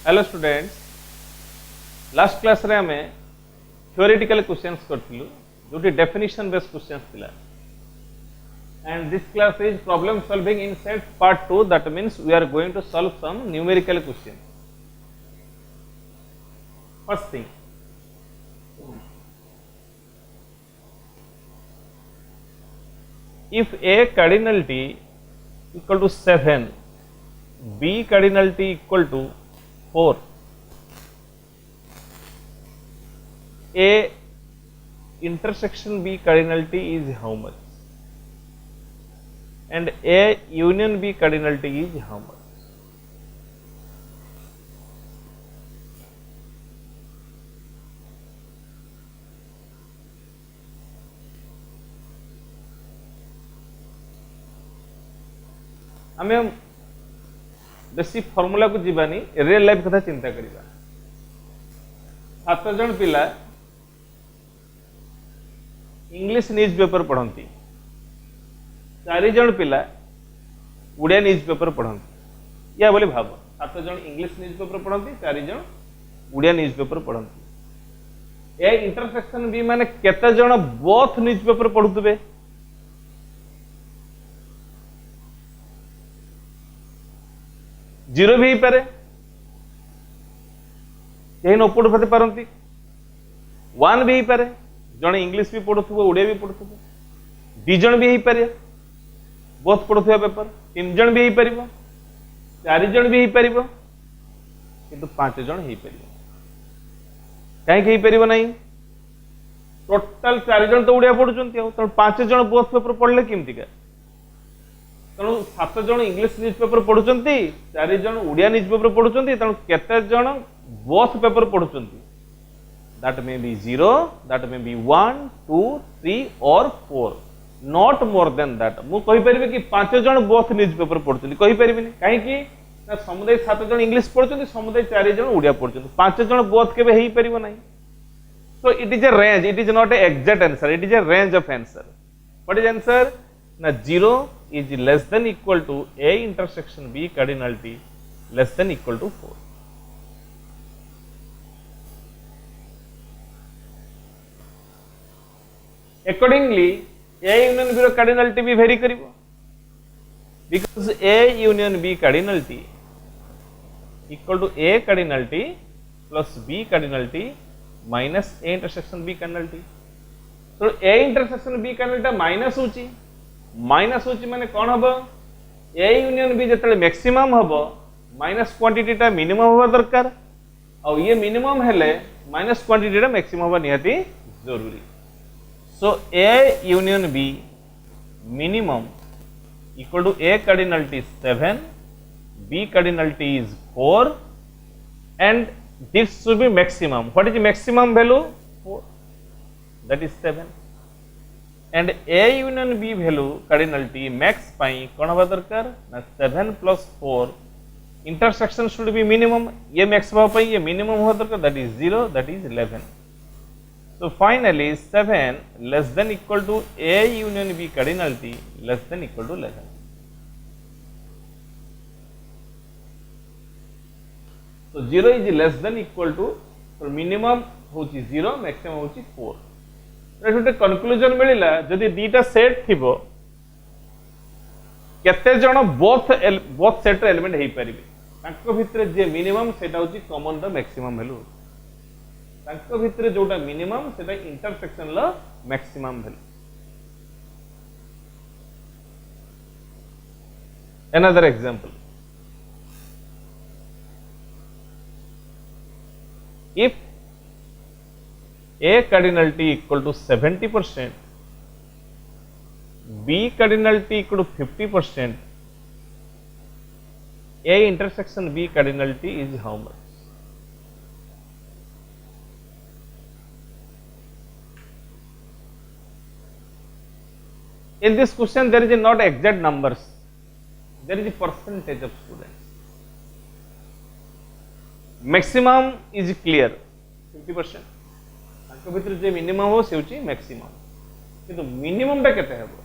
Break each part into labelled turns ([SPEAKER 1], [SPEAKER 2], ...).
[SPEAKER 1] Hello students, last class रे हमें theoretical questions करथिलु जोटी डेफिनेशन बेस्ड क्वेश्चंस थिला and this class is problem solving in set part 2 that means we are going to solve some numerical questions. First thing, if a cardinal t equal to 7, b cardinal t equal to 4, a intersection b cardinal t is how much and a union b cardinal t is how much? आम बेसी formula को Jiwani real life कथा चिंता करिबा। 7 जन पिला English news paper पढ़ती, 4 जन पिला उड़िया न्यूज पेपर पढ़ती। या बोले भाव 7 जन इंग्लिश न्यूज पेपर पढ़ती, 4 जन उड़िया न्यूज पेपर पढ़ती। ए इंटरसेक्शन बी माने केते जन बोथ न्यूज पेपर पढ़ुतबे? जीरो भी पारे, कहीं न पढ़ पाते पारती। 1 भी पारे, जड़े इंग्लिश भी पढ़ुव ओडिया भी पढ़ुव। 2 जन भी पारे बोथ पढ़ुवा पेपर। 3 जन भी पार, 4 जन भी पार, किंतु 5 जन हो पार। कहीं पार ना, टोटाल 4 जन तो ओडिया पढ़ुं, तेणु 5 जन बोथ पेपर पढ़ले केमतिका? तेणु 7 जन इंग्लिश न्यूज पेपर पढ़ुं, 4 जन उड़िया न्यूज पेपर पढ़ुं, तेणु केते जन बोथ पेपर पढ़ुं? That may be 0, that may be 1, 2, 3 और 4, नॉट मोर देन दैट। मु कहि परिबे कि 5 जन बोथ न्यूज पेपर पढ़ुं, कहि परिबिनी। काहे कि ना समुदाय 7 जन इंग्लिश पढ़ुं, समुदाय 4 जन उड़िया पढ़ुं। 5 जन बोथ केबे हेई परिबो नाही। So it is a range, it is not a exact answer, it is a range of answer. What is answer? ना 0 is less than equal to a intersection b cardinal t less than equal to 4. Accordingly, a union b cardinal t भी vary करिवो, because a union b cardinal t equal to a cardinal t plus b cardinal t minus a intersection b cardinal t. तो a intersection b cardinal t minus होची, minus होची माने कौन हबो? ए union B जतले maximum हबो minus quantity टा minimum होबा दरकार, और ये मिनिमम हेले माइनस क्वांटिटी टा मैक्सिमम होबा निहाती जरूरी। So A union B minimum equal to A cardinality 7, B cardinality is 4 and this should be maximum. What is maximum value? 4, that is 7 and A union B value cardinality max पाई कौन हवा दरकार ना 7 + 4 intersection should be minimum. ये max हवा पाई ये minimum हुआ दरकार, that is 0, that is 11। So finally 7 less than equal to A union B cardinality less than equal to 11। तो 0 is less than equal to minimum होची 0, maximum होची 4। गोटे कनक्लूजन मिलला, जदि दीटा सेट थिबो केते जण बोथ सेट एलिमेंट हेई परिबे, तांको भितरे जे मिनिमम सेटा होची कॉमन द मैक्सिमम वैल्यू। तांको भितरे जोटा मिनिमम सेटा intersection low maximum value. Another example, if a cardinal t equal to 70%, b cardinal t equal to 50%, a intersection b cardinal t is how much? In this question there is not exact numbers, there is a percentage of students. Maximum is clear 50%, भीतर जो minimum हो से होची maximum, किंतु minimum टा केते हेबो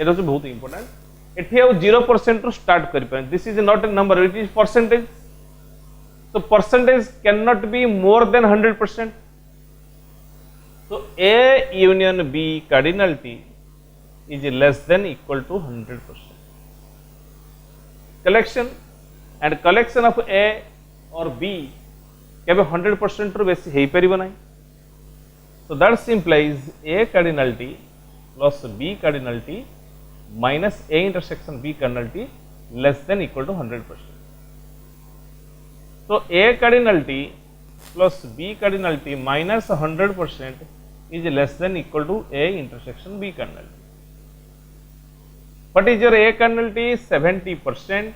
[SPEAKER 1] एटा तो बहुत इंपोर्टेंट। एठी आउ 0% रू स्टार्ट करि पर this is not a number it is percentage so percentage cannot be more than 100%. So A union B cardinality is less than equal to 100%. Collection and collection of A or B केबे 100% रू बेसी हेई परिबो नै. So that implies A cardinality plus B cardinality minus A intersection B cardinality less than equal to 100%. So A cardinality plus B cardinality minus 100% is less than equal to A intersection B cardinality. What is your A cardinality? 70%,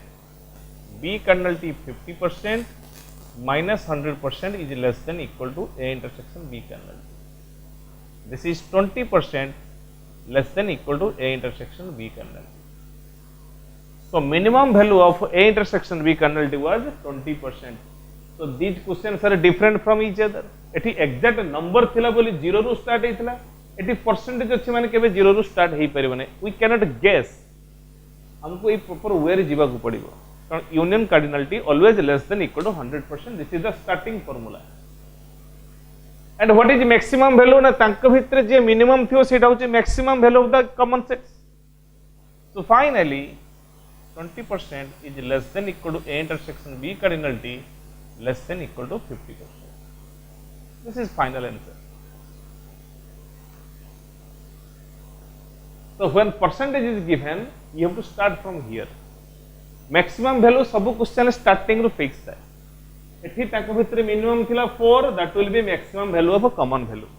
[SPEAKER 1] B cardinality 50%, minus 100% is less than equal to A intersection B cardinality. This is 20% less than equal to A intersection B cardinality. So minimum value of A intersection B cardinality was 20%. So these questions are different from each other. एठी exact number थिला बोली 0 रू start हेतिला एठी percentage अछि माने केबे 0 रू start हेई परिबो नै. We cannot guess. हमको ए प्रॉपर वे रे जीवा को पड़िबो कारण union cardinality always less than equal to 100%. This is the starting formula. And what is maximum value ना तांक भितरे जे मिनिमम थियो सेटा होचे maximum value of the common sets. So finally 20% is less than equal to A intersection B cardinality less than equal to 50%. This is final answer. So when percentage is given, you have to start from here. Maximum value सब question starting रू fix है. एठी ताको भितरे minimum थिला 4 that will be maximum value of a common value.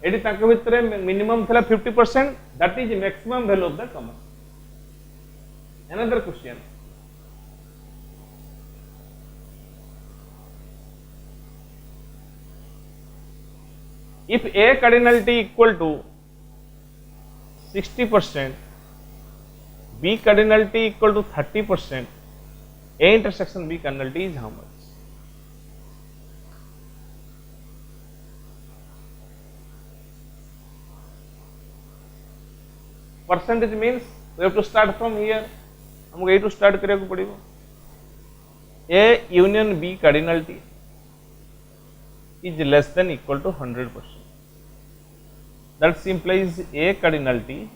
[SPEAKER 1] एठी ताको भितरे मिनिमम थिला 50% that is maximum value of the common. Another question. If A cardinality equal to 60%, B cardinality equal to 30%, A intersection B cardinality is how much? Percentage means we have to start from here. हमको ये to start करिया को पड़िबो. A union B cardinality is less than equal to 100%. That implies A cardinality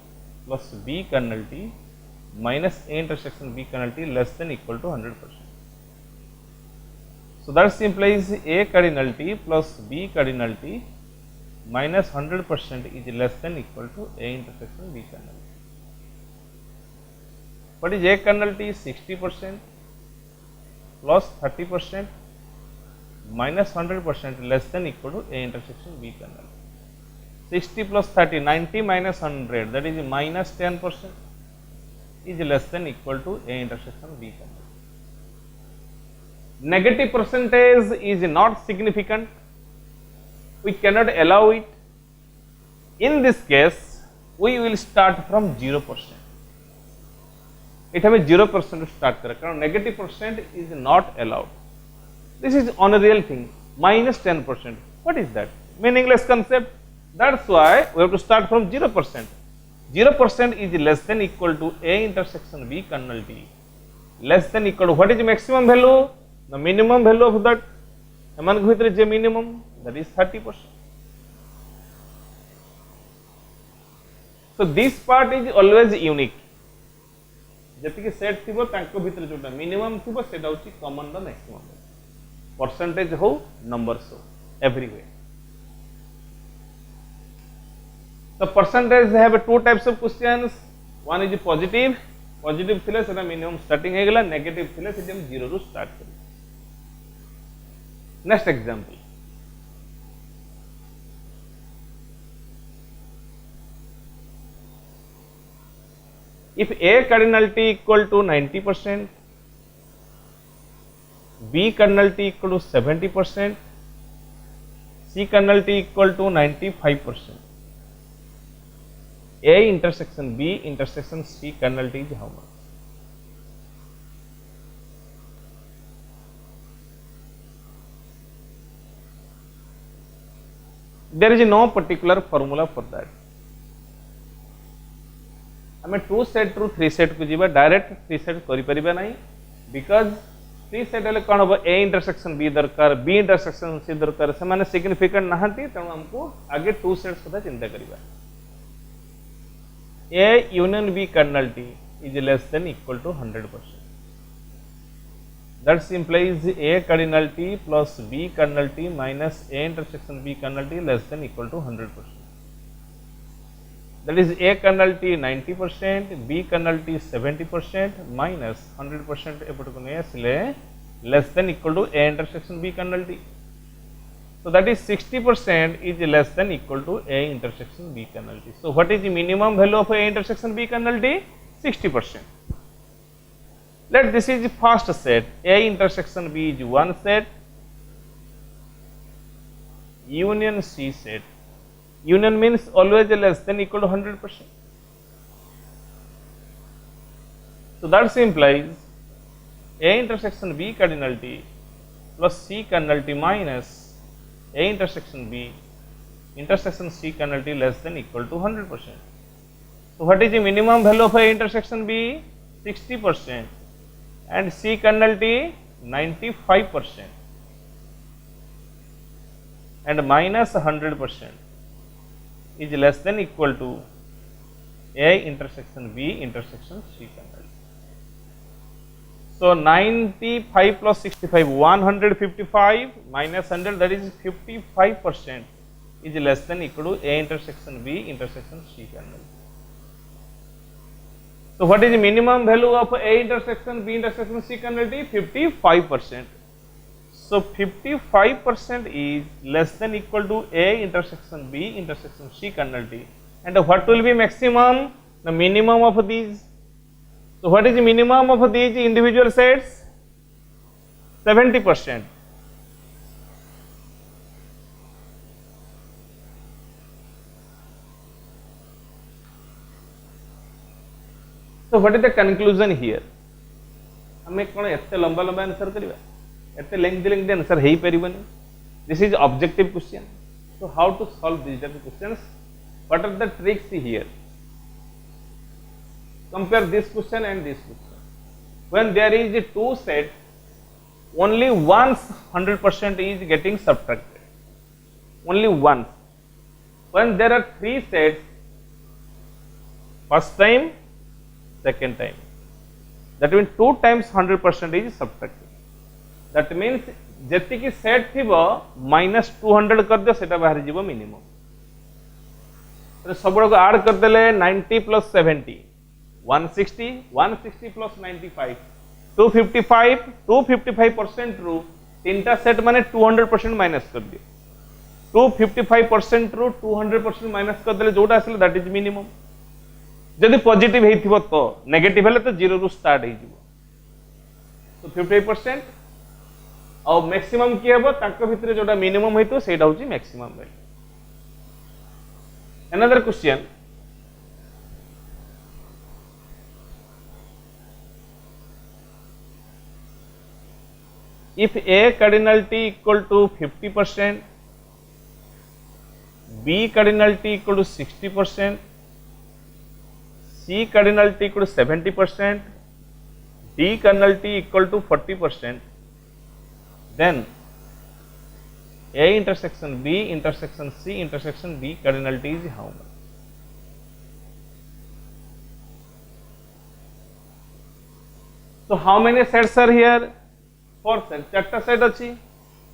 [SPEAKER 1] plus B cardinality minus A intersection B cardinality less than equal to 100%. So that implies A cardinality plus B cardinality minus 100% is less than equal to A intersection B cardinality. What is A cardinality? 60% plus 30% minus 100% less than equal to A intersection B cardinality. 60 plus 30, 90 minus 100, that is minus 10% is less than equal to A intersection B cardinality. Negative percentage is not significant. We cannot allow it. In this case, we will start from 0%. It हमें 0% start करें कारण negative percent is not allowed. This is on a real thing. Minus 10%. What is that? Meaningless concept. That's why we have to start from 0%. 0% is less than equal to A intersection B cardinality. Less than equal to what is the maximum value? The minimum value of that. एमान के भितर जे minimum that is 30%. So this part is always unique. जति set थिबो तांको भितर जोटा minimum थिबो सेटा होची कॉमन द मैक्सिमम. परसेंटेज हो नंबर्स हो everywhere. So percentage have two types of questions. One is positive. Positive थिले सेटा मिनिमम स्टार्टिंग हे गेला. नेगेटिव थिले सेटा हम 0 रू स्टार्ट करी. Next example. If A cardinality equal to 90%, B cardinality equal to 70%, C cardinality equal to 95%, A intersection B intersection C cardinality is how much? There is no particular formula for that. आम 2 set रु 3 set को जीवा direct 3 set करिपरिबा नाही because 3 set हेले कोन हो A intersection B दरकार B intersection C दरकार से माने सिग्निफिकेंट नहांती तेणु हमको आगे 2 सेट्स कथा चिंता करिबा A union B cardinality is less than equal to 100%. That implies A cardinal T plus B kernel T minus A intersection B kernel T less than equal to 100%. That is A kernel T 90%, B kernel T 70% minus 100% एपटको आसिले less than equal to A intersection B kernel T. So that is 60% is less than equal to A intersection B kernel T. So what is the minimum value of A intersection B kernel T? 60%. Let this is the first set. A intersection B is one set. Union C set. Union means always less than equal to 100%. So that implies A intersection B cardinal T plus C kernel T minus A intersection B intersection C kernel T less than equal to 100%. So what is the minimum value of A intersection B? 60%. And C kernel T 95% and minus 100% is less than equal to A intersection B intersection C kernel. So 95 plus 65 155 minus 100 that is 55% is less than equal to A intersection B intersection C kernel. So what is the minimum value of A intersection B intersection C kernel T? 55%. So 55% is less than equal to A intersection B intersection C kernel T. And what will be maximum? The minimum of these. So what is the minimum of these individual sets? 70%. So what is the conclusion here? हमें कौन एत्ते लंबा लंबा answer करिबा एत्ते lengthy answer हेई परिबनी. This is objective question. So how to solve these type of questions? What are the tricks here? Compare this question and this question. When there is a two set, only once 100% is getting subtracted. Only once. When there are three sets, first time, second time, that means 2 times 100% is subtracted. That means जति की set थी minus 200 कर दियो सेटा बाहर जीवो minimum. तो सब को ऐड कर देले 90 प्लस 70 160 160 प्लस 95 255 255% रु तीनटा सेट माने 200% माइनस कर दियो. 255% रु 200% माइनस कर देले जोटा आसले दैट इज मिनिमम. जदि पॉजिटिव हेथिबो तो नेगेटिव हेले तो 0 रु स्टार्ट हे जीवो. तो 58% और मैक्सिमम की हेबो ताको भितरे जोटा मिनिमम हेतु सेटा होची maximum value. Another question, if A cardinal T equal to 50%, B cardinal T equal to 60%, C cardinal T equal to 70%, D cardinal T equal to 40%, then A intersection B intersection C intersection D cardinal T is how much? So how many sets are here? 4 sets. चारटा set अच्छी.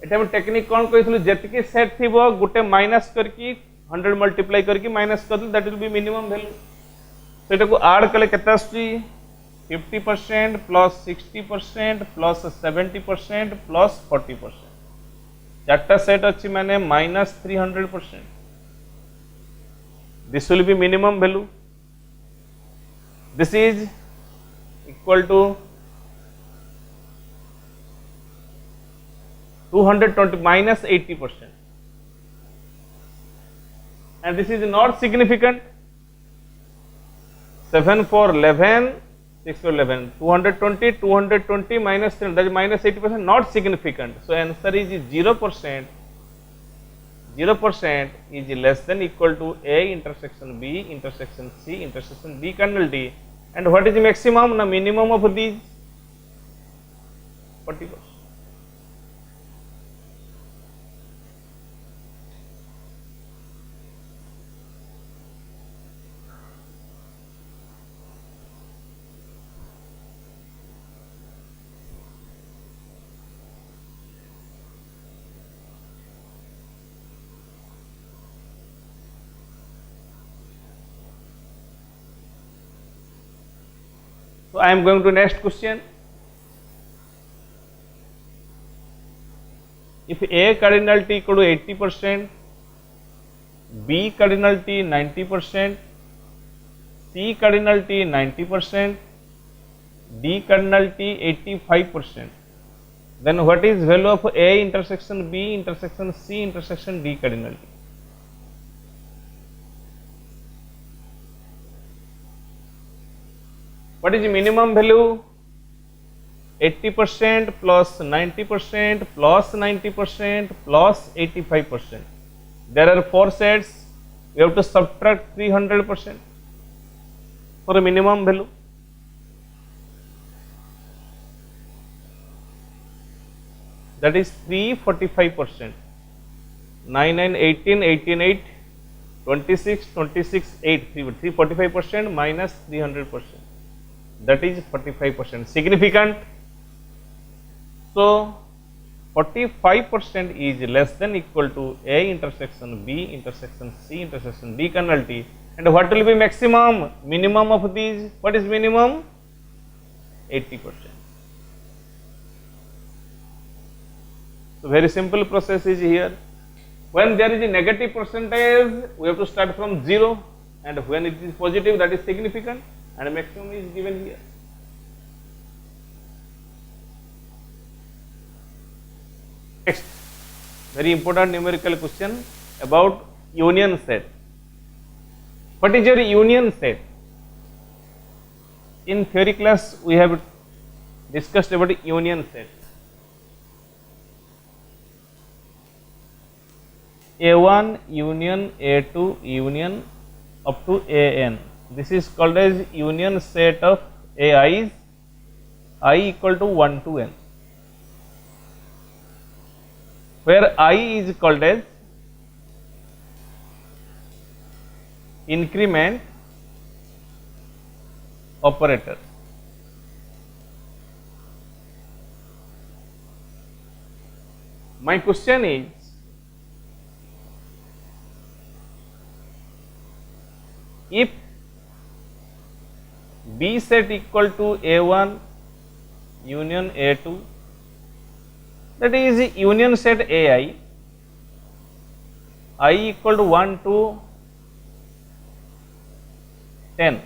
[SPEAKER 1] एटा हम technique कौन कहिथलु जेतिके set थिबो गुटे minus करकी 100 multiply करकी minus कर that will be minimum value. तो एटा को ऐड कले केता आछी 50% प्लस 60% प्लस 70% प्लस 40%. चारटा सेट अच्छी माने minus 300%. This will be minimum value. This is equal to 220 minus 80%, and this is not significant. 7 for 11, 6 for 11, 220 minus 3, that is minus 80%, not significant. So answer is 0%. 0% is less than equal to A intersection B intersection C intersection D kernel T, and what is the maximum? The minimum of these 40%. So I am going to next question. If A cardinal T equal to 80%, B cardinal T 90%, C cardinal T 90%, D cardinal T 85%, then what is value of A intersection B intersection C intersection D cardinal T? What is the minimum value? 80% plus 90% plus 90% plus 85%. There are 4 sets. We have to subtract 300% for a minimum value. That is 345%. 9, 9, 18, 18, 8, 26, 26, 8, 345% minus 300%. That is 45%. Significant. So 45% is less than equal to A intersection B intersection C intersection D kernel T, and what will be maximum? Minimum of these. What is minimum? 80%. So very simple process is here. When there is a negative percentage, we have to start from 0, and when it is positive, that is significant, and maximum is given here. Next, very important numerical question about union set. What is your union set? In theory class, we have discussed about union set. A1 union A2 union up to AN. This is called as union set of AIs, I equal to 1 to N, where I is called as increment operator. My question is, if B set equal to A1 union A2, that is union set AI, I equal to 1 to 10.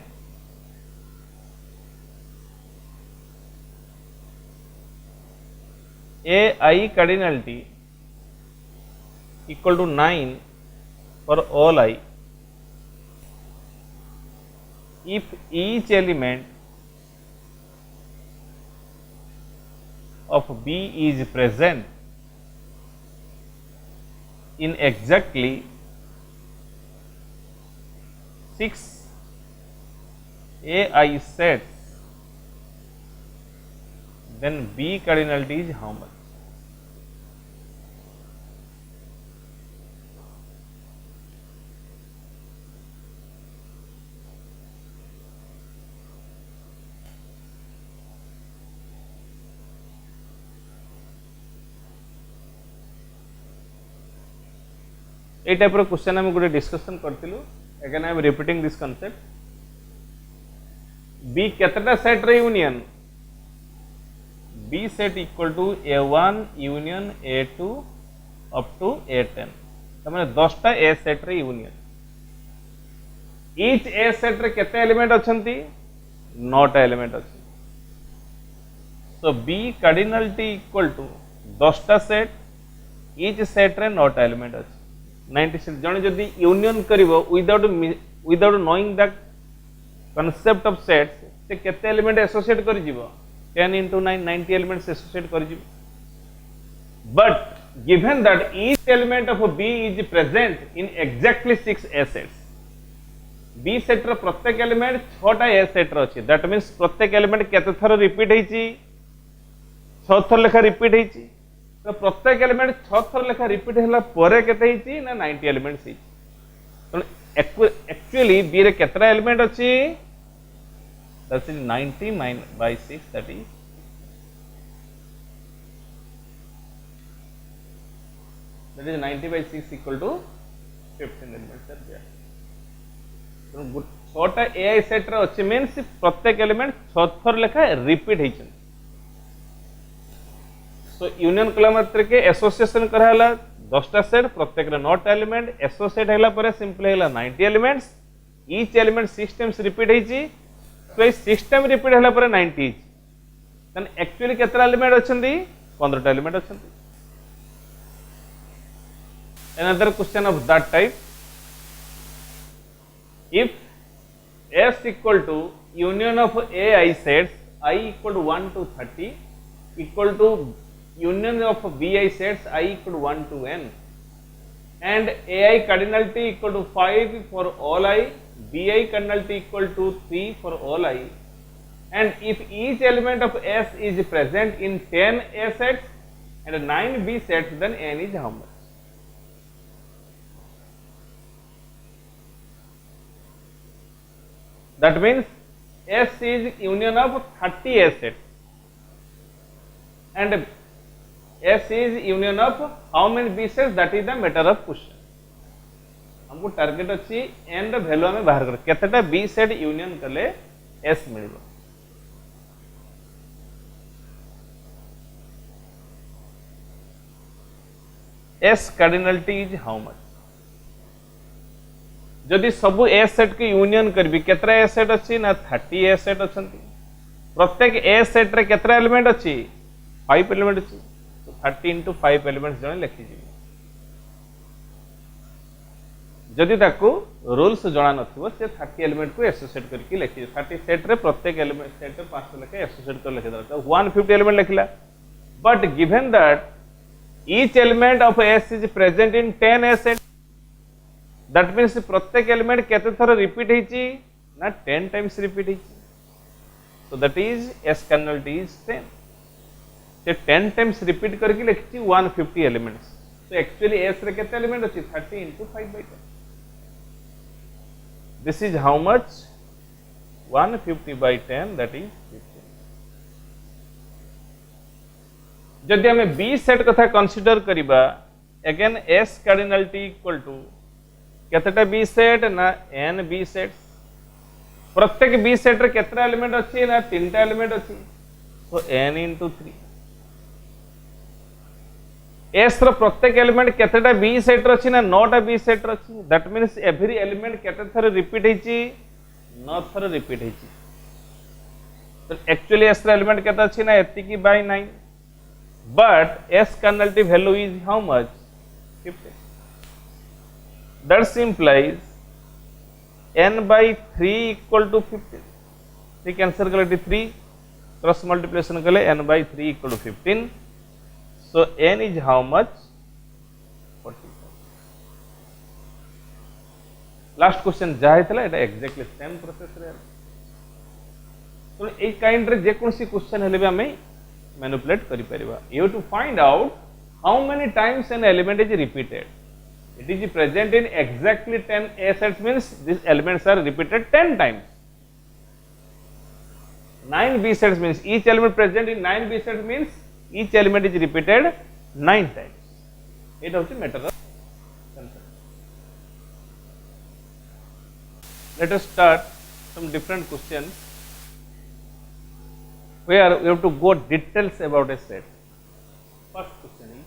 [SPEAKER 1] AI cardinality equal to 9 for all I, if each element of B is present in exactly 6 AI sets, then B cardinality is how much? ये type रो question हम गोटे discussion करथिलु. Again I am repeating this concept. B केतटा set रे union? B set equal to A1 union A2 up to A10. तमाने 10टा A set रे यूनियन. ईच ए सेट रे केते एलिमेंट अछंती? 9टा एलिमेंट अछि. So B cardinality equal to 10टा सेट, ईच सेट रे 9टा एलिमेंट अछि. 96 जन जदि यूनियन करिवो without knowing the concept of sets, से केते एलिमेंट एसोसिएट करि जिवो? 10 into 9 90 एलिमेंट्स एसोसिएट करि जिवो. But given that each element of B is present in exactly 6 A sets. B set रो प्रत्येक एलिमेंट 6टा A set रो अछि, that means प्रत्येक element केते थर रिपीट हेछि, 6 थर लेखा रिपीट हेछि। तो प्रत्येक एलिमेंट 6 थर लेखा रिपीट होला परे केते हेछि ना 90 एलिमेंट्स हेछि। तो एक्चुअली B रे केतरा एलिमेंट अछि, that is 90 by 6, that is that is 90 by 6 equal to 15 elements are there. So 6टा AI set रे अछि मींस प्रत्येक एलिमेंट 6 थर लेखा रिपीट हेछन। सो यूनियन कला मात्र के एसोसिएशन कराला 10टा सेट, प्रत्येक रे 9टा एलिमेंट एसोसिएट हैला परे सिंपल हैला 90 elements, each element 6 times repeat हेछि। सो ए 6 टाइम रिपीट हैला परे 90 हेछि, देन एक्चुअली केतरा एलिमेंट अछंती, 15टा एलिमेंट अछंती। Another question of that type, if S equal to union of AI sets I equal to 1 to 30 equal to union of BI sets I equal to 1 to n, and AI cardinality equal to 5 for all I, BI cardinality equal to 3 for all I, and if each element of S is present in 10 A sets and 9 B sets, then n is how much? That means S is union of 30 A sets and S is union of how many B sets, that is the matter of question. हमको target अच्छी n ର value हमें बाहर कर केतेटा B set union कले S मिलिबो। S cardinality is how much? जदि सबु A set के यूनियन करबी केतरा A सेट अछि ना 30 A सेट अछंती, प्रत्येक A सेट रे केतरा एलिमेंट अछि, 5 एलिमेंट अछि। तो 30 into 5 एलिमेंट्स जने लिखि जिवो। जदि ताको रूल्स जणा नथिबो से 30 एलिमेंट को एसोसिएट करके लिखि 30 सेट रे प्रत्येक एलिमेंट सेट रे 5 लेके एसोसिएट कर लिखि दरता 150 एलिमेंट लिखला। But given that each element of S is present in 10 A sets, that means प्रत्येक एलिमेंट केते थर रिपीट हेछि ना 10 टाइम्स रिपीट हेछि। so that is S cardinality is 10, से 10 टाइम्स रिपीट करके लिखछि 150 एलिमेंट्स। so actually S रे केते एलिमेंट अछि 30 into 5 by 10, this is how much, 150 by 10, that is 15। जदि हमें B सेट कथा कंसीडर करिबा, again S cardinality equal to केतेटा B set ना n B सेट्स, प्रत्येक B सेट रे केतरा एलिमेंट अछि ना 3टा एलिमेंट अछि, तो n into 3। S रो प्रत्येक एलिमेंट केतेटा B सेट रे अछि ना 9टा B सेट रे अछि, दैट मींस एवरी एलिमेंट केते थर रिपीट हेछि, 9 थर रिपीट हेछि। तो एक्चुअली S रो एलिमेंट केते अछि ना एतिकी bye 9, but S cardinality value is how much, 15। that implies n by 3 equal to 15। 3 cancel कले 3 cross multiplication कले n by 3 equal to 15, so n is how much, 45। Last question जा हेतला एटा exactly same process रे। तो a kind रे जे कोनसी question हेले बे हमें manipulate करि परिबा। You have to find out how many times an element is repeated. It is present in exactly 10 A sets, means these elements are repeated 10 times। 9 B sets means each element present in 9 B sets means each element is repeated 9 times। it is matter of concept। let us start some different questions where we have to go details about a set। first question is,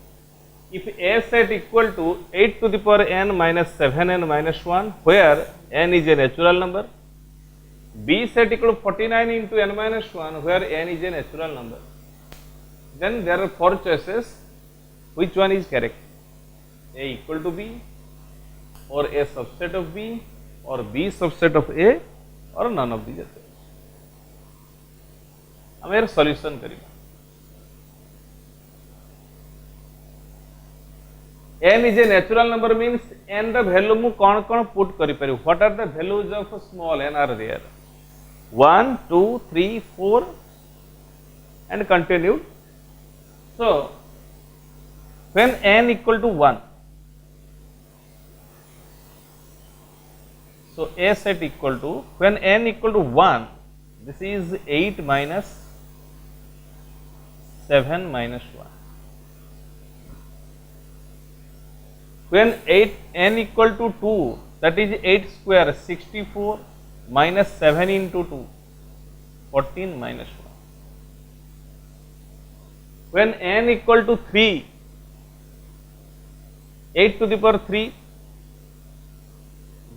[SPEAKER 1] if A set equal to 8 to the power n minus 7n minus 1, where n is a natural number, B set equal to 49 into n minus 1, where n is a natural number, then there are 4 choices, which one is correct? A equal to B, or A subset of B, or B subset of A, or none of these। हमें solution करिबा। n is a natural number means n the value mu kon put kari pari. What are the values of small n are there? 1 2 3 4 and continued. So when n equal to 1, so a set equal to, when n equal to 1, this is 8 minus 7 minus 1. When n equal to 2, that is 8 square, 64 minus 7 into 2, 14 minus 1. When n equal to 3, 8 to the power 3,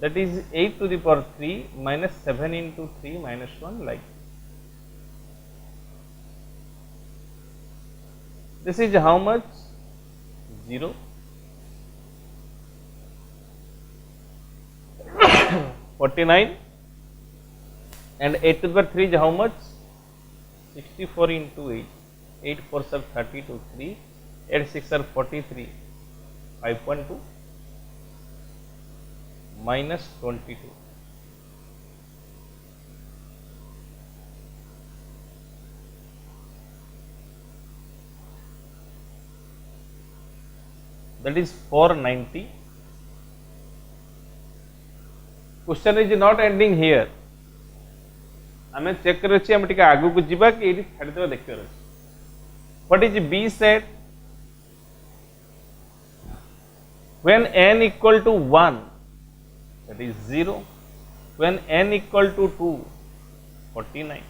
[SPEAKER 1] that is 8 to the power 3 minus 7 into 3 minus 1, like this is how much? 0. 49 and 8 to the power 3 is how much? 64 into 8. 8 4s are 32, 3, 8 6 are 43, 5.2 minus 22. That is 490. Question is not ending here. आमे check कर अछि, आमे टिके आगु को जिबा कि एठी छाडी देबा देखियो अछि. What is B set? When n equal to 1, that is 0. When n equal to 2, 49.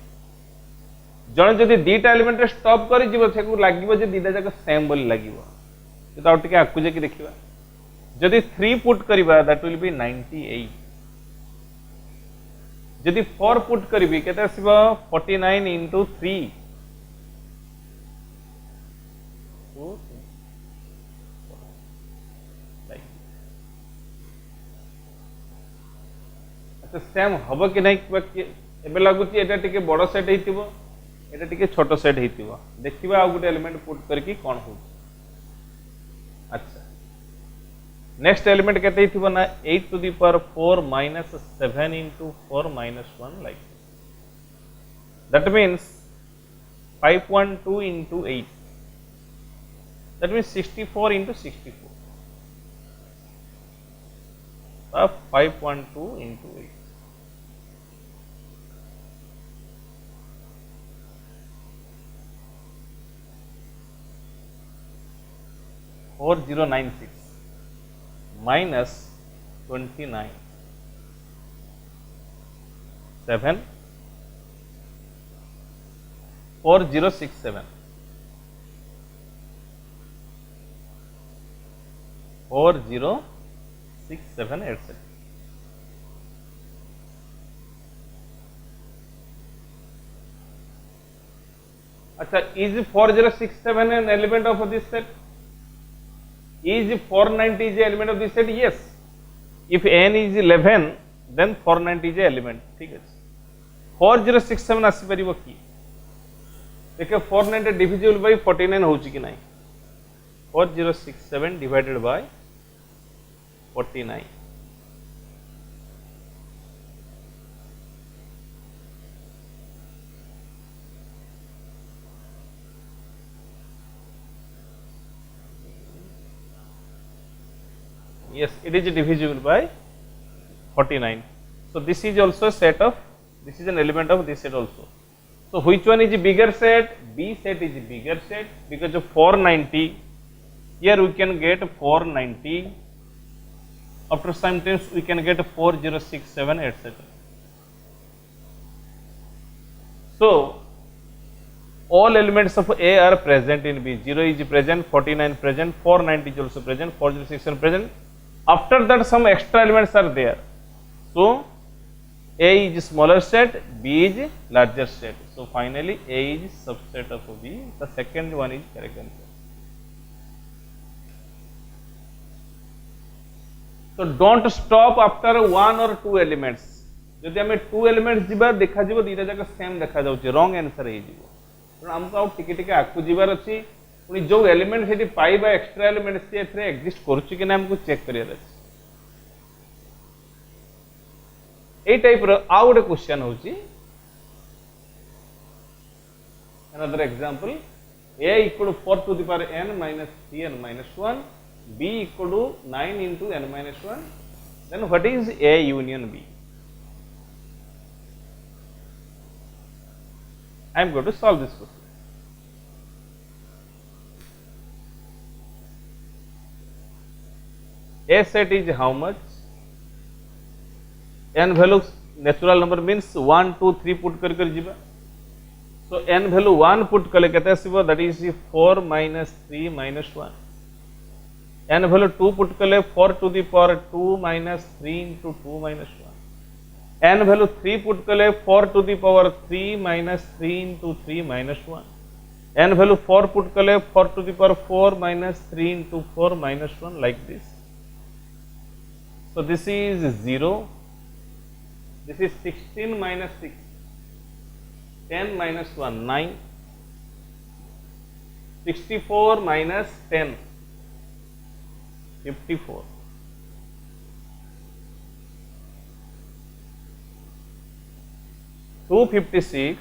[SPEAKER 1] जण जदि दीटा एलिमेंट स्टॉप करि जिवो सेकु लागिवो जे दीटा जाक सेम बोली लागिवो. तो आउ टिके आकु जे कि देखिबा. जदि 3 पुट करिबा, that will be 98. जदि 4 पुट करिबी केते आसीबो? 49 into 3. अच्छा सेम हबो कि नहीं एबे लागुची एटा टिके बड़ सेट हेतिबो, एटा टिके छोटो सेट हेतिबो. देखिबा आ गुटे एलिमेंट पुट करके कोन हो. अच्छा नेक्स्ट एलिमेंट केते हेतिबो ना 8 to the power 4 minus 7 into 4 minus 1, like that means 5.2 into 8, that means 64 into 64. 5.2 into 8. (4096) minus 29, 7, 4067, 4067, etc. अच्छा, is 4067 an element of this set? Is 490 is an element of this set? Yes. If n is 11, then 490 is an element. ठीक है. 4067 आसी परिबो की? देखिए 490 divisible by 49 होची कि नहीं? 4067 divided by 49. Yes, it is divisible by 49. So this is also a set of, this is an element of this set also. So which one is a bigger set? B set is a bigger set because of 490. Here we can get 490. After some times we can get 4067, etc. So all elements of A are present in B. 0 is present, 49 present, 490 is also present, 4067 present. After that some extra elements are there. So A is smaller set, B is larger set. So finally A is subset of B. The second one is correct answer. So don't stop after one or two elements. जदि हमें 2 elements जिबा देखा जिवो दीटा जाक same देखा जाउची, wrong answer हे जिवो. तो हमको आउ टिके टिके आकु जिबार अछि. पुणी जो एलिमेंट से पाइबा एक्स्ट्रा एलिमेंट सी एथरे एग्जिस्ट करूची कि ना हमको चेक करियर अछि ए टाइप रो आ गोटे क्वेश्चन होची another example a equal to 4 to the power n minus 3n minus 1 b equal to 9 into n minus 1 then what is a union b I am going to solve this question. A set is how much? N value natural number means 1, 2, 3 put कर जीवा. So n value 1 put कले कहते हैं that is 4 minus 3 minus 1. N value 2 put कले 4 to the power 2 minus 3 into 2 minus 1. N value 3 put कले 4 to the power 3 minus 3 into 3 minus 1. N value 4 put कले 4 to the power 4 minus 3 into 4 minus 1 like this. So this is 0. This is 16 minus 6. 10 minus 1, 9. 64 minus 10, 54. 256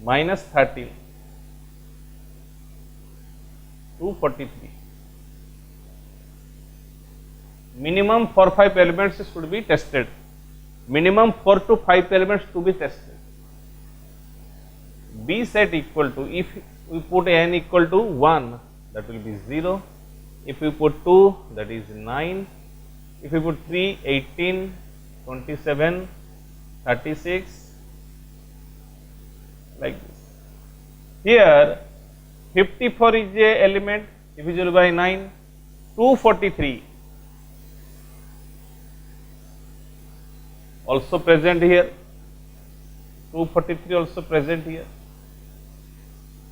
[SPEAKER 1] minus 13, 243. Minimum 4 5 elements should be tested. Minimum 4 to 5 elements to be tested. B set equal to, if we put n equal to 1, that will be 0. If we put 2, that is 9. If we put 3, 18, 27, 36, like this. Here 54 is a element divisible by 9. 243 also present here. 243 also present here.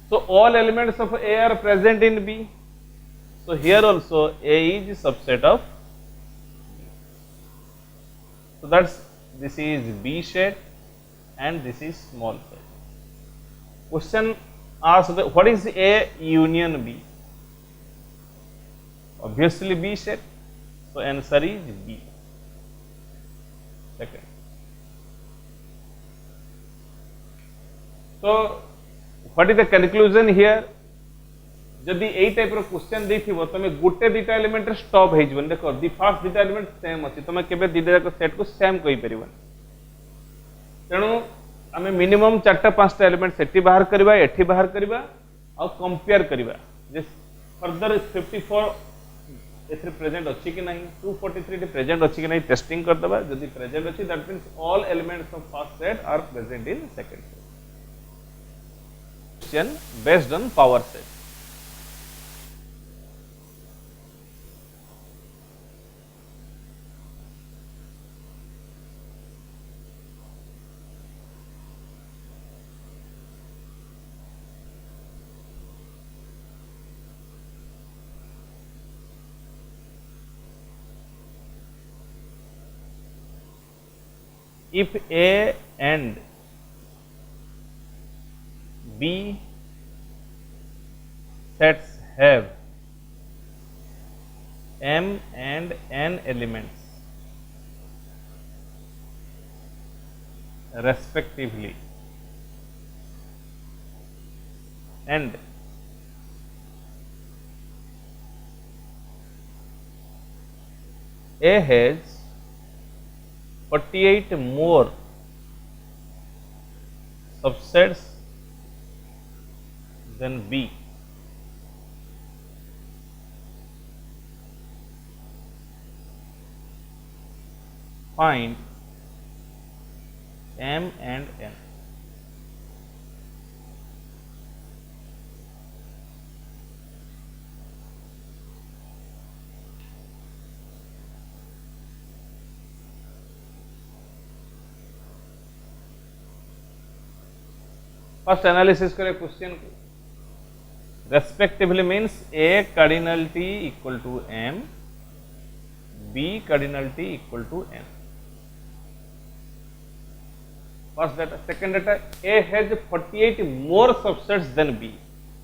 [SPEAKER 1] So all elements of A are present in B. So here also A is a subset of B. So this is B set and this is small set. Question asked, what is A union B? Obviously B set. So answer is B. Second. So what is the conclusion here? जदि ए type रो question देथिबो तमे गुटे दिटा element रे stop हे जबन देखो दि first दिटा element same अछि तमे केबे दिटा को सेट को सेम कहि परिबन तेनु आमे मिनिमम 4 5 टा एलिमेंट सेटी बाहर करबा एठी बाहर करबा और कंपेयर करबा जे फर्दर 54 एथरे प्रेजेंट अछि कि नहीं 243 टे प्रेजेंट अछि कि नहीं टेस्टिंग कर दबा जदि प्रेजेंट अछि that means all elements of first set are present in second set. Question based on power set. If A and B sets have M and N elements respectively and A has 48 more subsets than B, find M and N. First analysis करे question को. Respectively means A cardinal T equal to M, B cardinal T equal to N. First data. Second data, A has 48 more subsets than B.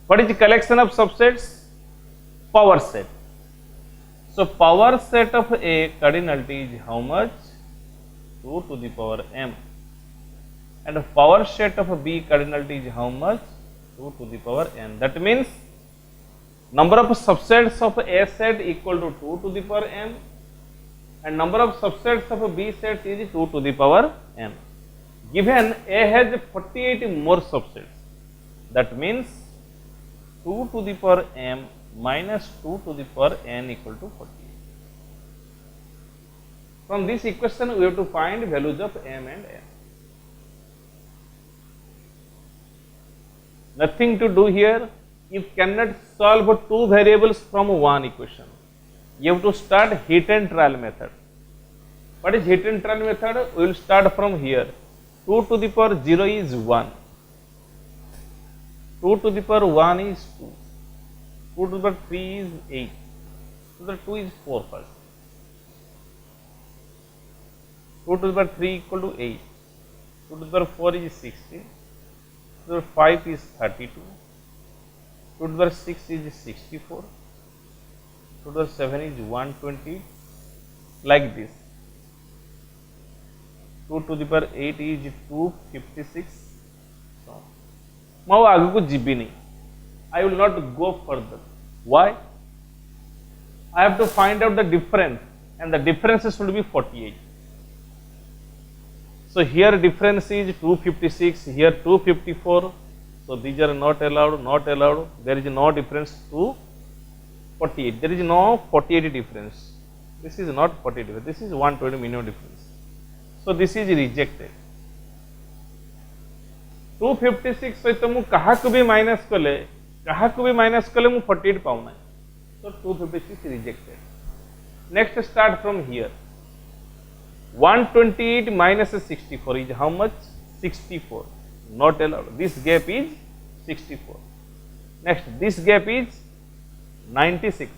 [SPEAKER 1] What is the collection of subsets? Power set. So power set of A cardinality is how much? 2 to the power m. And the power set of B cardinality is how much? 2 to the power n. That means number of subsets of A set equal to 2 to the power m, and number of subsets of B set is 2 to the power n. Given A has 48 more subsets, that means 2 to the power m minus 2 to the power n equal to 48. From this equation we have to find values of m and n. Nothing to do here. You cannot solve two variables from one equation. You have to start hit and trial method. What is hit and trial method? We will start from here. 2 to the power 0 is 1. 2 to the power 1 is 2. 2 to the power 3 is 8. 2 to the 2 is 4 first. 2 to the power 3 equal to 8. 2 to the power 4 is 60. 2 to the power 5 is 32. 2 to the power 6 is 64. 2 to the power 7 is 120. Like this. 2 to the power 8 is 256. So, now I will not go further. Why? I have to find out the difference, and the difference should be 48. So here difference is 256, here 254. So these are not allowed, not allowed. There is no difference to 48. There is no 48 difference. This is not 48 difference. This is 120 minimum difference. So this is rejected. 256 सहित मु कहा को भी minus कले मु 48 पाउना. So 256 rejected. Next start from here. 128 minus 64 is how much? 64. Not allowed. This gap is 64. Next, this gap is 96.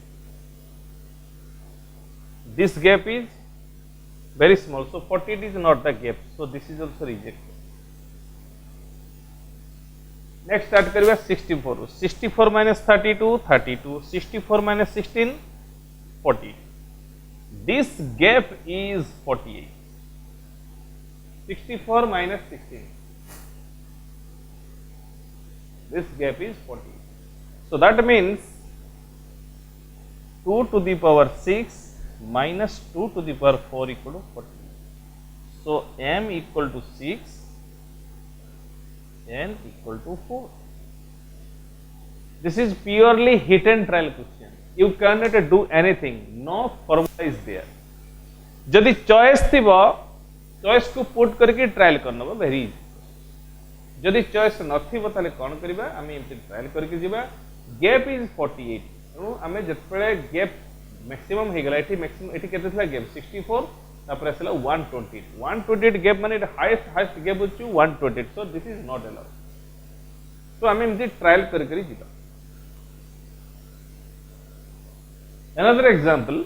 [SPEAKER 1] This gap is very small. So 48 is not the gap. So this is also rejected. Next start करिए 64. 64 minus 32, 32. 64 minus 16, 40. This gap is 48. 64 minus 16. This gap is 48. So that means 2 to the power 6 minus 2 to the power 4 equal to 40. So m equal to 6, n equal to 4. This is purely hit and trial question. You cannot do anything. No formula is there. जदि choice थी choice को put करके trial करना very easy. जदि choice नथिबो ताले कोन करबा आमे एमति ट्रायल करके जिबा. Gap is 48. नो आमे जतपळे गैप मैक्सिमम हे गला एठी मैक्सिमम एठी केते थला गैप 64 तापर असला 128. 128 गैप माने हाईएस्ट गैप होची 128. So this is not allowed. So आमे एमति ट्रायल करके जिबा. Another example,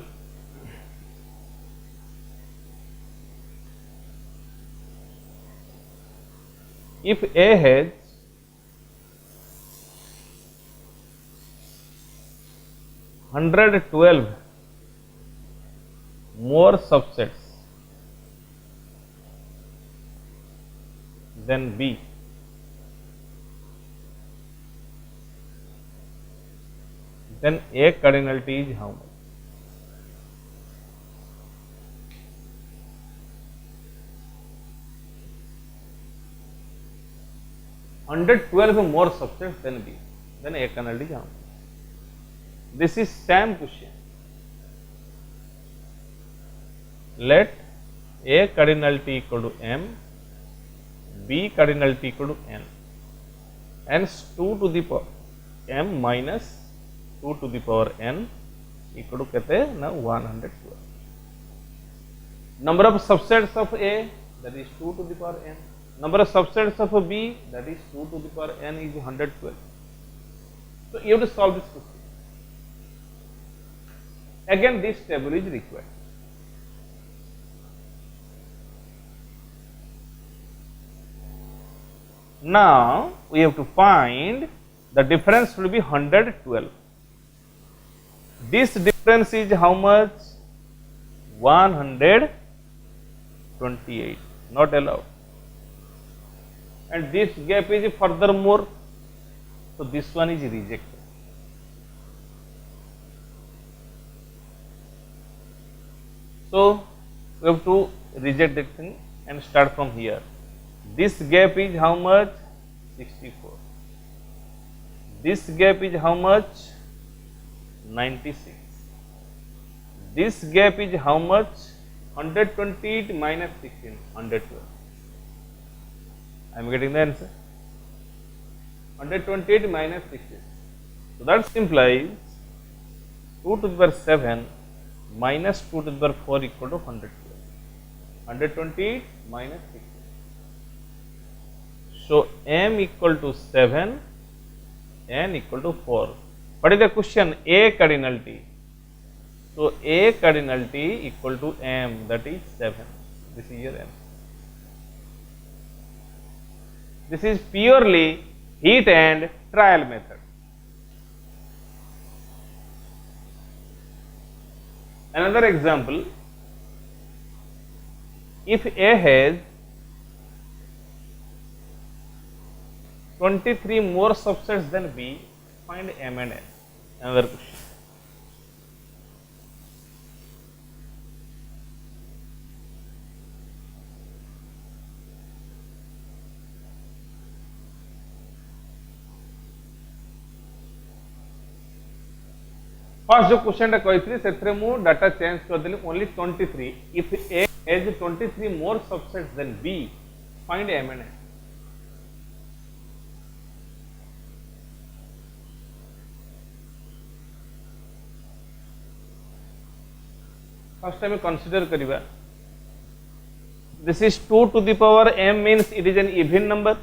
[SPEAKER 1] if A has 112 more subsets than B, then A cardinality is how much? Hundred 12 more subsets than B, then A cardinality is how much? This is same question. Let A cardinality equal to M, B cardinality equal to N, hence 2 to the power M minus 2 to the power n equal to कहते हैं ना 112. Number of subsets of A, that is 2 to the power n. Number of subsets of B, that is 2 to the power n is 112. So you have to solve this question. Again this table is required. Now we have to find the difference will be 112. This difference is how much? 128, not allowed. And this gap is furthermore, so this one is rejected. So we have to reject that thing and start from here. This gap is how much? 64. This gap is how much? 96. This gap is how much? 128 minus 16, 112. I am getting the answer. 128 minus 16. So that implies 2 to the power 7 minus 2 to the power 4 equal to 112. 128 minus 16. So m equal to 7, n equal to 4. What is the question? A cardinal T. So A cardinal T equal to m, that is 7. This is your m. This is purely heat and trial method. Another example, if A has 23 more subsets than B, find M and N. Another question. First जो question कही से मु data change कर देली only 23. If A has 23 more subsets than B, find M and N. First time consider करिबा. This is 2 to the power m means it is an even number.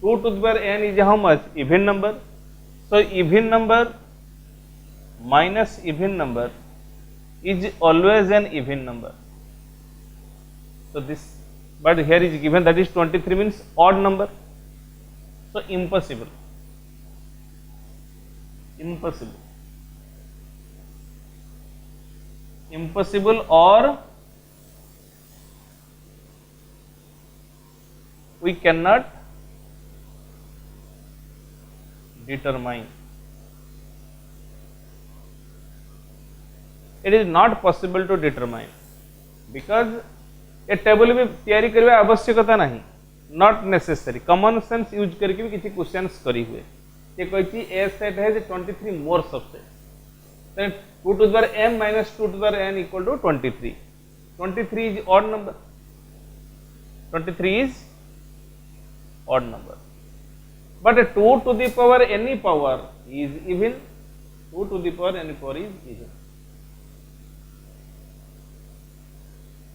[SPEAKER 1] 2 to the power n is how much? Even number. So even number minus even number is always an even number. So this, but here is given that is 23 means odd number. So impossible. Impossible. Impossible, or we cannot determine. It is not possible to determine because a table भी तैयारी करने आवश्यकता नहीं, not necessary. Common sense use करके भी किसी questions करी हुए. ये कोई चीज A set है जो 23 more subset. Then 2 to the power m minus 2 to the power n equal to 23. 23 is odd number. 23 is odd number. But 2 to the power any power is even. 2 to the power any power is even.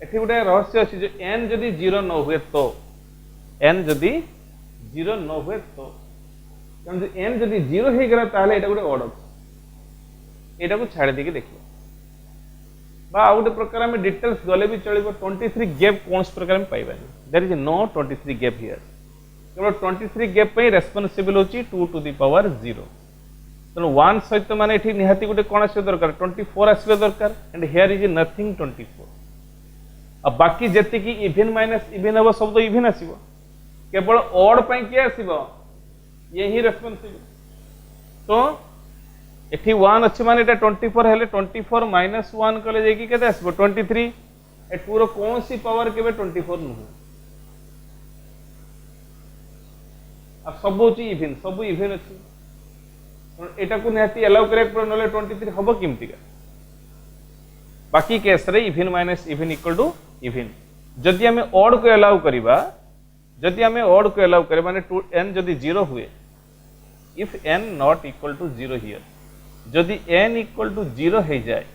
[SPEAKER 1] एठी गोटे रहस्य अच्छी जो n जदि 0 न हुए तो, n जदि 0 न हुए तो, n जदि 0 हो गला ताले एटा गोटे ऑड ऑप्शन. एटा को छाड़ देके देखिए बा आ गोटे प्रकार में डिटेल्स गले भी चलिबो. 23 गैप कोनस प्रकार में पाइबानी. There is no 23 gap here. केवल 23 गैप पे रेस्पोंसिबल होची 2 to the power 0. तो 1 सहित माने एठी निहाती गोटे कोन आसे दरकार 24 आसे दरकार. And here is nothing 24. अब बाकी जति की इवन माइनस इवन हम सब तो इवन आसीबो. केवल ऑड पई के आसीबो यही रेस्पोंसिबल. तो एठी 1 अछि माने एटा 24 हेले 24 माइनस 1 कले जे की केते आसीबो 23. ए 2 रो कोन सी पावर केबे 24 न हो. अब सब होची इवन, सब इवन अछि. एटा को नेहती अलाउ करे पर नले 23 हबो किमती का. बाकी केस रे even minus even equal to even. जदि हमें ऑड को अलाउ करिबा, जदि हमें ऑड को अलाउ करे माने 2n जदि 0 हुए, if n not equal to 0 here, जदि n इक्वल टू 0 हो जाए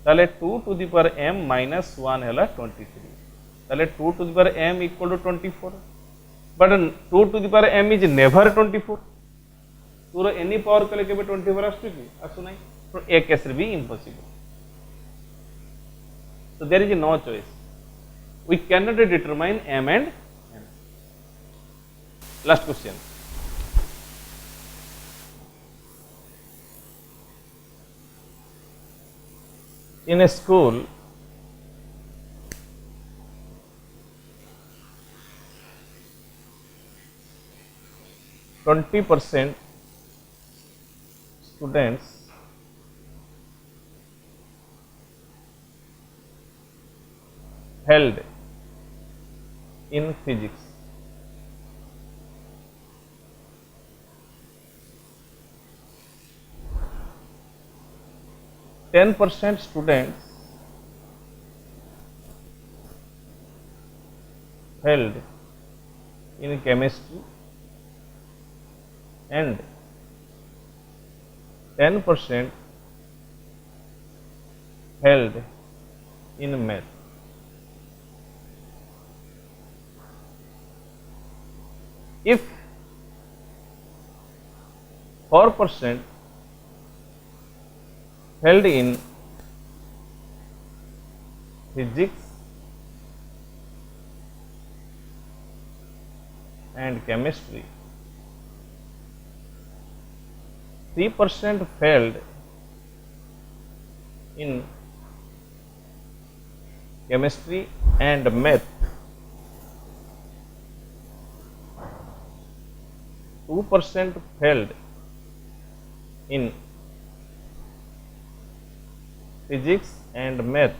[SPEAKER 1] ताले 2 to the power m minus 1 हैला 23. ताले 2 to the power m equal to 24. But 2 to the power m is never 24. तो एनी पावर कले केबे 24 आसु कि आसु नाही. तो ए केस रे भी impossible. So there is no choice. We cannot determine m and n. Last question. In a school, %20 students failed in physics. 10% students failed in chemistry and 10% failed in math. If 4% failed in physics and chemistry, 3% failed in chemistry and math, 2% failed in physics and math,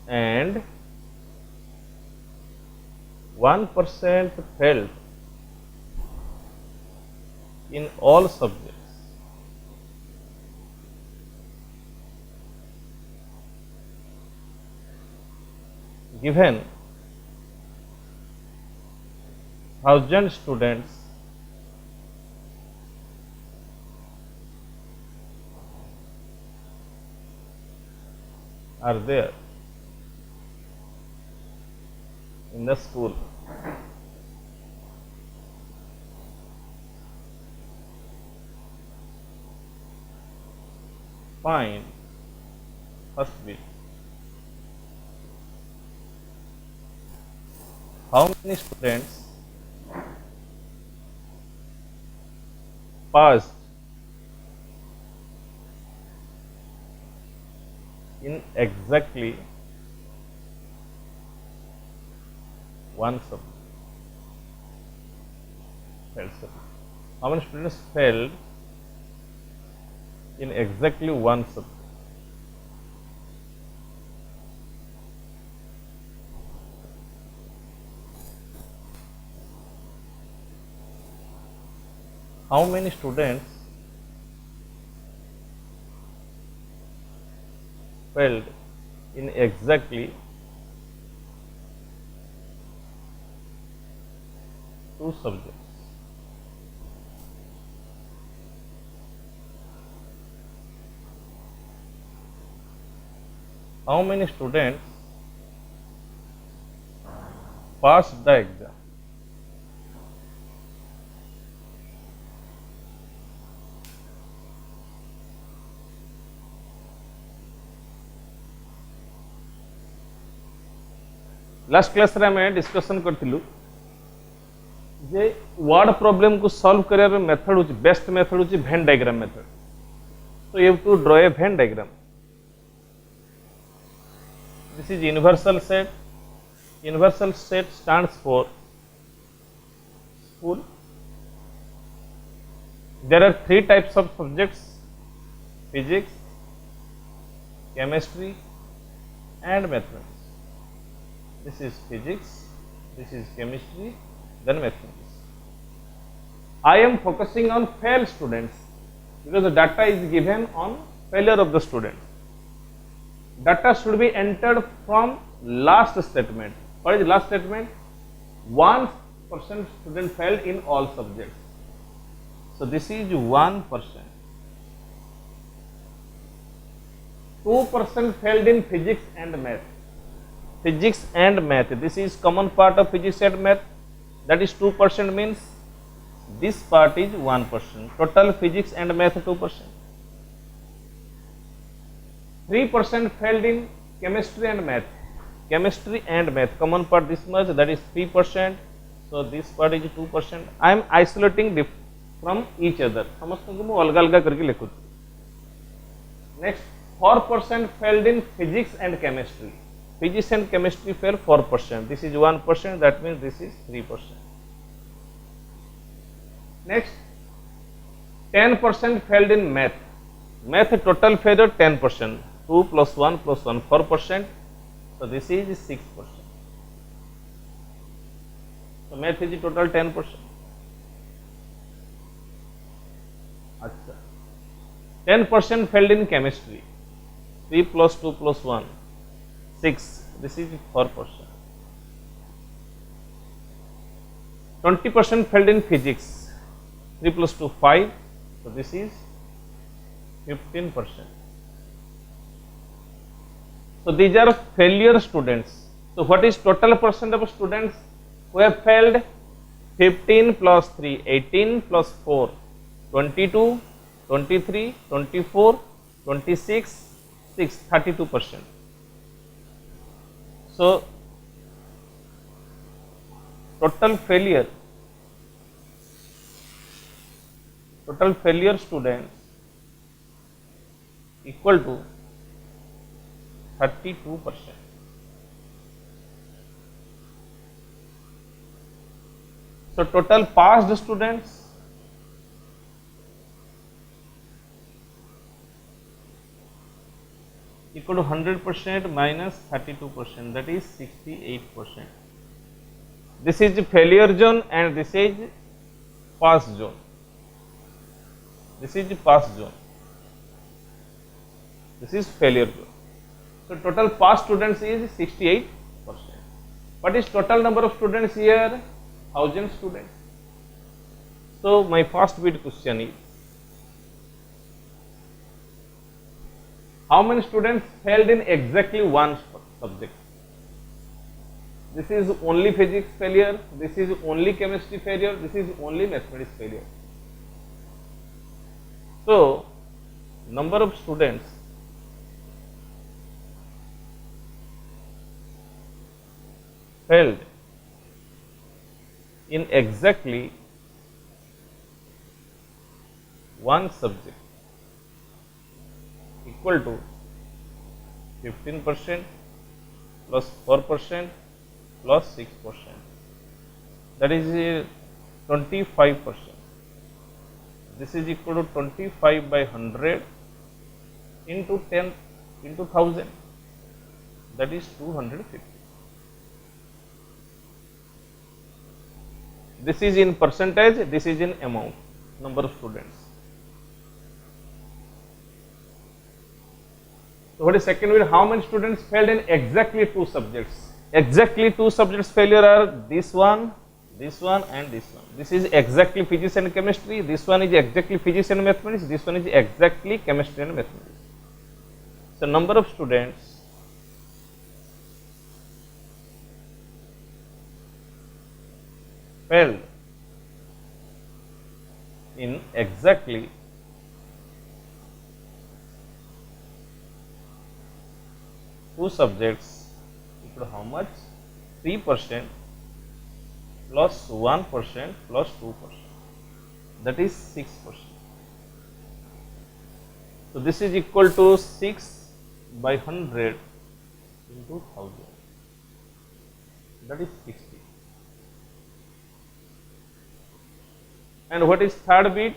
[SPEAKER 1] and 1% failed in all subjects. Given 1,000 students are there in the school, find first bit. How many students passed in exactly one subject? Failed subject. How many students failed in exactly one subject? How many students failed in exactly two subjects? How many students passed the exam? Last class रे आम discussion करूँ जे word problem को solve करिया method होची best method होची Venn diagram method. So you have to draw a Venn diagram. This is universal set. Universal set stands for school. There are three types of subjects: physics, chemistry, and mathematics. This is physics, this is chemistry, then mathematics. I am focusing on fail students because the data is given on failure of the student. Data should be entered from last statement. What is the last statement? 1% student failed in all subjects. So this is 1%. 2% failed in physics and math. Physics and math. This is common part of physics and math. That is 2% means this part is 1%. Total physics and math 2%. 3% failed in chemistry and math. Chemistry and math. Common part this much, that is 3%. So this part is 2%. I am isolating from each other समस्त को मु अलग अलग करके लिखु। Next 4% failed in physics and chemistry. Physics and chemistry fail 4%, this is 1%, that means this is 3%। Next 10% failed in math. Math total failure 10%, 2 + 1 + 1 4%, so this is 6%. So math is total 10%. अच्छा 10% failed in chemistry, 3 + 2 + 1 6, this is 4%. 20% failed in physics, 3 + 2 5, so this is 15%. So these are failure students. So what is total percent of students who have failed? 15 + 3 18 + 4 22 23 24 26 6 32%. So total failure students equal to 32%. So total passed students equal to 100% minus 32%, that is 68%. This is failure zone and this is pass zone. This is pass zone. This is failure zone. So total pass students is 68%. What is total number of students here? 1000 students. So my first bit question is, how many students failed in exactly one subject? This is only physics failure, this is only chemistry failure, this is only mathematics failure. So number of students failed in exactly one subject equal to 15% plus 4% plus 6%, that is 25%. This is equal to 25 by 100 into 10 into 1000, that is 250. This is in percentage, this is in amount, number of students. So what is second bit? How many students failed in exactly two subjects? Exactly two subjects failure are this one and this one. This is exactly physics and chemistry, this one is exactly physics and mathematics, this one is exactly chemistry and mathematics. So number of students failed in exactly two subjects equal to how much? 3% plus 1% plus 2%, that is 6%. So this is equal to 6 by 100 into 1000, that is 60. And what is third bit?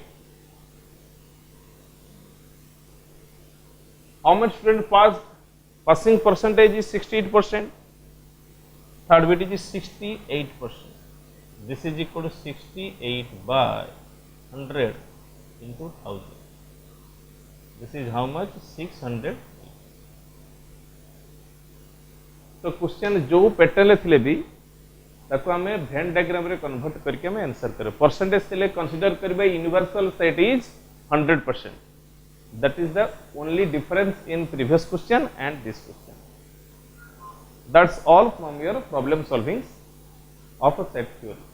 [SPEAKER 1] How much student passed? Passing percentage is 68%. Third bit is 68%. This is equal to 68 by 100 into 1000. This is how much? 600. तो question जो pattern थे भी ताको आमे Venn diagram रे convert करके आमे answer करे। परसेंटेज से कंसीडर करबे universal set is 100%. That is the only difference in previous question and this question. That's all from your problem solving of a set theory.